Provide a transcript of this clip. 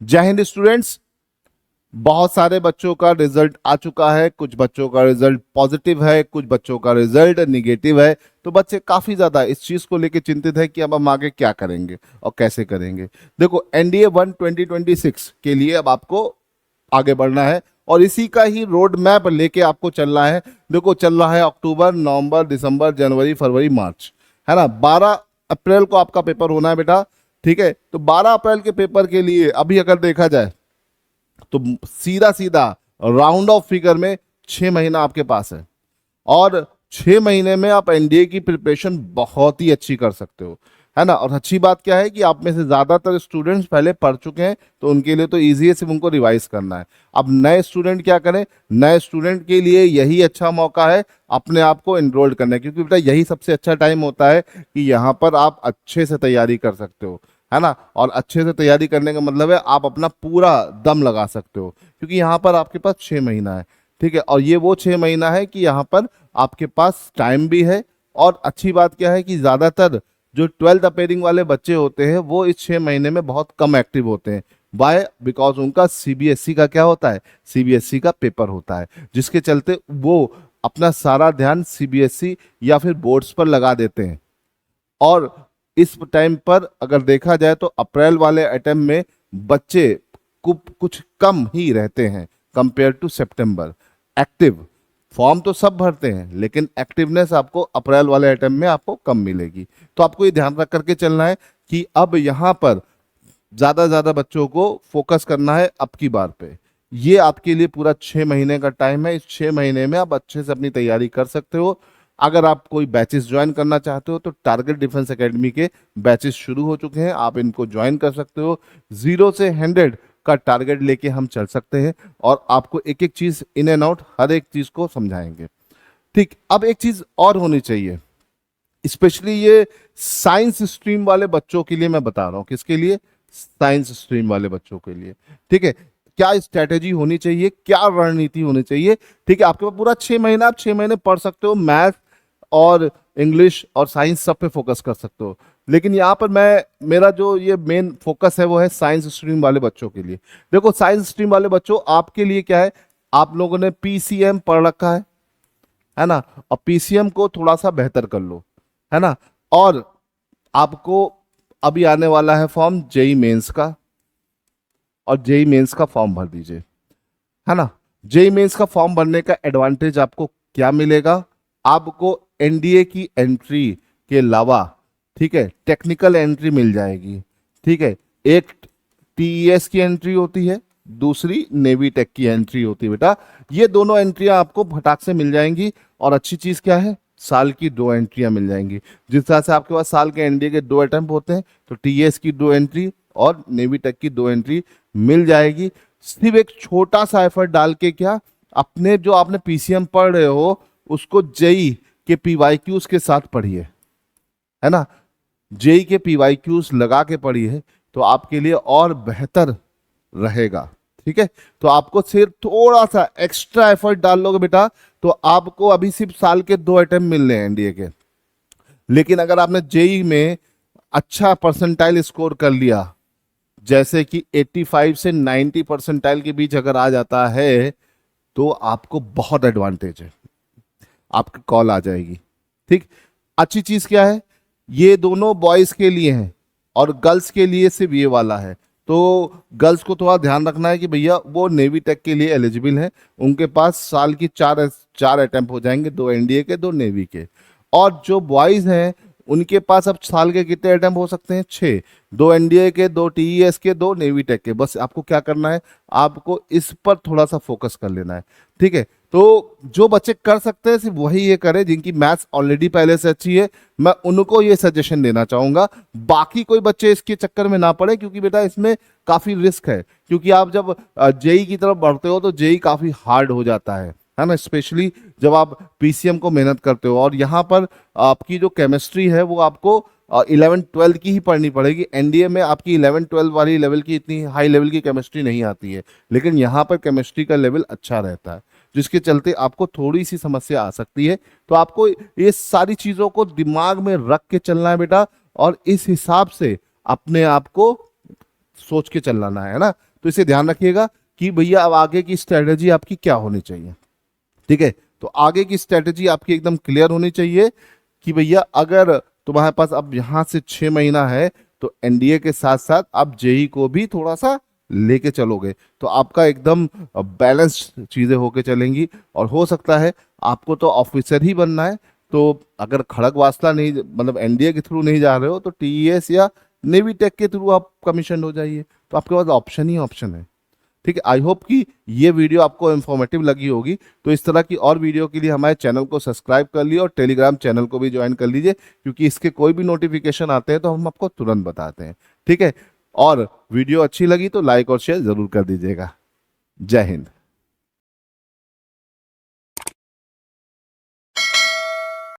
जय हिंद स्टूडेंट्स। बहुत सारे बच्चों का रिजल्ट आ चुका है, कुछ बच्चों का रिजल्ट पॉजिटिव है, कुछ बच्चों का रिजल्ट नेगेटिव है। तो बच्चे काफी ज्यादा इस चीज को लेकर चिंतित है कि अब हम आगे क्या करेंगे और कैसे करेंगे। देखो, एनडीए 1 2026 के लिए अब आपको आगे बढ़ना है और इसी का ही रोड मैप लेके आपको चलना है। देखो, चल रहा है अक्टूबर, नवंबर, दिसंबर, जनवरी, फरवरी, मार्च, है ना। 12 अप्रैल को आपका पेपर होना है बेटा, ठीक है। तो 12 अप्रैल के पेपर के लिए अभी अगर देखा जाए तो सीधा सीधा राउंड ऑफ फिगर में 6 महीना आपके पास है और 6 महीने में आप एनडीए की प्रिपरेशन बहुत ही अच्छी कर सकते हो, है ना। और अच्छी बात क्या है कि आप में से ज्यादातर स्टूडेंट्स पहले पढ़ चुके हैं, तो उनके लिए तो ईजी है, सिर्फ उनको रिवाइज करना है। अब नए स्टूडेंट क्या करें, नए स्टूडेंट के लिए यही अच्छा मौका है अपने आप को एनरोल करना है, क्योंकि बेटा यही सबसे अच्छा टाइम होता है कि यहाँ पर आप अच्छे से तैयारी कर सकते हो, है ना। और अच्छे से तैयारी करने का मतलब है आप अपना पूरा दम लगा सकते हो, क्योंकि यहाँ पर आपके पास 6 महीना है, ठीक है। और ये वो 6 महीना है कि यहाँ पर आपके पास टाइम भी है। और अच्छी बात क्या है कि ज्यादातर जो 12th अपेयरिंग वाले बच्चे होते हैं वो इस 6 महीने में बहुत कम एक्टिव होते हैं। वाई? बिकॉज उनका सीबीएसई का क्या होता है, सीबीएसई का पेपर होता है, जिसके चलते वो अपना सारा ध्यान सीबीएसई या फिर बोर्ड्स पर लगा देते हैं। और इस टाइम पर अगर देखा जाए तो अप्रैल वाले अटेम्प्ट में बच्चे कुछ कम ही रहते हैं कंपेयर टू सितंबर। एक्टिव फॉर्म तो सब भरते हैं, लेकिन एक्टिवनेस आपको अप्रैल वाले अटेम्प्ट में आपको कम मिलेगी। तो आपको ये ध्यान रख करके चलना है कि अब यहाँ पर ज्यादा बच्चों को फोकस करना है अब की बार पे। ये आपके लिए पूरा 6 महीने का टाइम है, इस 6 महीने में आप अच्छे से अपनी तैयारी कर सकते हो। अगर आप कोई बैचेस ज्वाइन करना चाहते हो तो टारगेट डिफेंस एकेडमी के बैचेस शुरू हो चुके हैं, आप इनको ज्वाइन कर सकते हो। 0 से 100 का टारगेट लेके हम चल सकते हैं और आपको एक एक चीज इन एंड आउट हर एक चीज को समझाएंगे। ठीक, अब एक चीज और होनी चाहिए, स्पेशली ये साइंस स्ट्रीम वाले बच्चों के लिए मैं बता रहा हूँ। किसके लिए? साइंस स्ट्रीम वाले बच्चों के लिए, ठीक है। क्या स्ट्रेटेजी होनी चाहिए, क्या रणनीति होनी चाहिए? ठीक है, आपके पास पूरा 6 महीना, आप 6 महीने पढ़ सकते हो, मैथ और इंग्लिश और साइंस सब पे फोकस कर सकते हो। लेकिन यहाँ पर मेरा जो ये मेन फोकस है वो है साइंस स्ट्रीम वाले बच्चों के लिए। देखो, साइंस स्ट्रीम वाले बच्चों आपके लिए क्या है, आप लोगों ने पीसीएम पढ़ रखा है ना। और पीसीएम को थोड़ा सा बेहतर कर लो, है ना। और आपको अभी आने वाला है फॉर्म जेई मेंस का, और जेई मेंस का फॉर्म भर दीजिए, है ना। जेई मेंस का फॉर्म भरने का एडवांटेज आपको क्या मिलेगा? आपको एनडीए की एंट्री के अलावा, ठीक है, टेक्निकल एंट्री मिल जाएगी, ठीक है। एक टीईएस की एंट्री होती है, दूसरी नेवी टेक की एंट्री होती है बेटा। ये दोनों एंट्रियां आपको फटाक से मिल जाएंगी। और अच्छी चीज क्या है, साल की 2 एंट्रियां मिल जाएंगी। जिस तरह से आपके पास साल के एनडीए के 2 अटेम्प्ट होते हैं, तो टीएस की 2 एंट्री और नेवी टेक की 2 एंट्री मिल जाएगी। सिर्फ एक छोटा सा एफर्ट डाल के, क्या, अपने जो आपने पीसीएम पढ़ रहे हो उसको जेई के पीवाईक्यूज के साथ पढ़िए, है ना। जेई के पीवाईक्यूज लगा के पढ़िए तो आपके लिए और बेहतर रहेगा, ठीक है। तो आपको सिर्फ थोड़ा सा एक्स्ट्रा एफर्ट डाल लोगे बेटा तो आपको अभी सिर्फ साल के 2 अटेम्प्ट मिलने हैं एनडीए के। लेकिन अगर आपने जेई में अच्छा परसेंटाइल स्कोर कर लिया, जैसे कि 85 से 90 परसेंटाइल के बीच अगर आ जाता है, तो आपको बहुत एडवांटेज है, आपकी कॉल आ जाएगी, ठीक। अच्छी चीज क्या है, ये दोनों बॉयज के लिए हैं और गर्ल्स के लिए सिर्फ ये वाला है। तो गर्ल्स को थोड़ा ध्यान रखना है कि भैया वो नेवी टेक के लिए एलिजिबल हैं, उनके पास साल की चार अटेम्प्ट हो जाएंगे, 2 एनडीए के, 2 नेवी के। और जो बॉयज हैं उनके पास अब साल के कितने अटेम्प्ट हो सकते हैं? 6। 2 एनडीए के, 2 टीईएस के, 2 नेवी टेक के। बस आपको क्या करना है, आपको इस पर थोड़ा सा फोकस कर लेना है, ठीक है। तो जो बच्चे कर सकते हैं सिर्फ वही ये करें जिनकी मैथ्स ऑलरेडी पहले से अच्छी है, मैं उनको ये सजेशन देना चाहूंगा। बाकी कोई बच्चे इसके चक्कर में ना पड़े, क्योंकि बेटा इसमें काफी रिस्क है। क्योंकि आप जब जेई की तरफ बढ़ते हो तो जेई काफी हार्ड हो जाता है ना। स्पेशली जब आप पीसीएम को मेहनत करते हो, और यहाँ पर आपकी जो केमिस्ट्री है वो आपको 11th 12th की ही पढ़नी पड़ेगी। एनडीए में आपकी 11th 12th वाली लेवल की इतनी हाई लेवल की केमिस्ट्री नहीं आती है, लेकिन यहाँ पर केमिस्ट्री का लेवल अच्छा रहता है, जिसके चलते आपको थोड़ी सी समस्या आ सकती है। तो आपको ये सारी चीजों को दिमाग में रख के चलना है बेटा, और इस हिसाब से अपने आप को सोच के चलाना है ना। तो इसे ध्यान रखिएगा कि भैया अब आगे की स्ट्रेटेजी आपकी क्या होनी चाहिए। ठीक है, तो आगे की स्ट्रेटेजी आपकी एकदम क्लियर होनी चाहिए कि भैया अगर तुम्हारे पास अब यहाँ से 6 महीना है तो एनडीए के साथ साथ आप जेई को भी थोड़ा सा लेके चलोगे तो आपका एकदम बैलेंस्ड चीजें होके चलेंगी। और हो सकता है आपको तो ऑफिसर ही बनना है, तो अगर खड़ग वासला नहीं मतलब एनडीए के थ्रू नहीं जा रहे हो तो टीईएस या नेवी टेक के थ्रू आप कमीशन हो जाइए, तो आपके पास ऑप्शन ही ऑप्शन है। ठीक है, आई होप कि ये वीडियो आपको इन्फॉर्मेटिव लगी होगी। तो इस तरह की और वीडियो के लिए हमारे चैनल को सब्सक्राइब कर लिए और टेलीग्राम चैनल को भी ज्वाइन कर लीजिए, क्योंकि इसके कोई भी नोटिफिकेशन आते हैं तो हम आपको तुरंत बताते हैं। ठीक है, और वीडियो अच्छी लगी तो लाइक और शेयर जरूर कर दीजिएगा। जय हिंद।